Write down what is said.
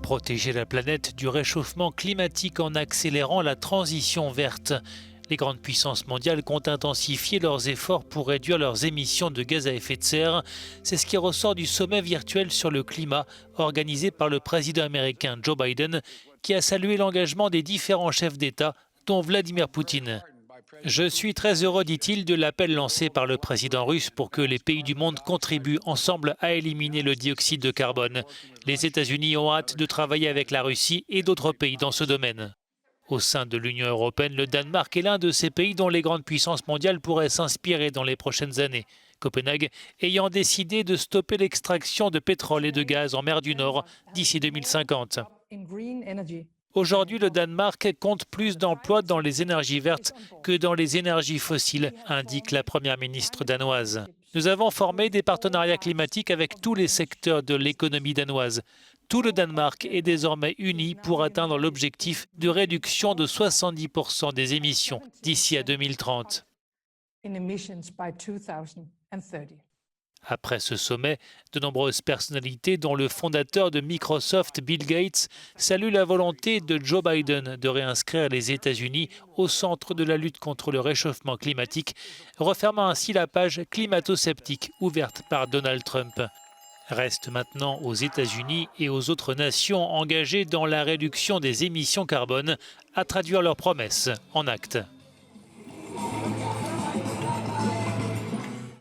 Protéger la planète du réchauffement climatique en accélérant la transition verte. Les grandes puissances mondiales comptent intensifier leurs efforts pour réduire leurs émissions de gaz à effet de serre. C'est ce qui ressort du sommet virtuel sur le climat organisé par le président américain Joe Biden, qui a salué l'engagement des différents chefs d'État, dont Vladimir Poutine. Je suis très heureux, dit-il, de l'appel lancé par le président russe pour que les pays du monde contribuent ensemble à éliminer le dioxyde de carbone. Les États-Unis ont hâte de travailler avec la Russie et d'autres pays dans ce domaine. Au sein de l'Union européenne, le Danemark est l'un de ces pays dont les grandes puissances mondiales pourraient s'inspirer dans les prochaines années. Copenhague ayant décidé de stopper l'extraction de pétrole et de gaz en mer du Nord d'ici 2050. Aujourd'hui, le Danemark compte plus d'emplois dans les énergies vertes que dans les énergies fossiles, indique la première ministre danoise. Nous avons formé des partenariats climatiques avec tous les secteurs de l'économie danoise. Tout le Danemark est désormais uni pour atteindre l'objectif de réduction de 70% des émissions d'ici à 2030. Après ce sommet, de nombreuses personnalités, dont le fondateur de Microsoft, Bill Gates, saluent la volonté de Joe Biden de réinscrire les États-Unis au centre de la lutte contre le réchauffement climatique, refermant ainsi la page climato-sceptique ouverte par Donald Trump. Reste maintenant aux États-Unis et aux autres nations engagées dans la réduction des émissions carbone à traduire leurs promesses en actes.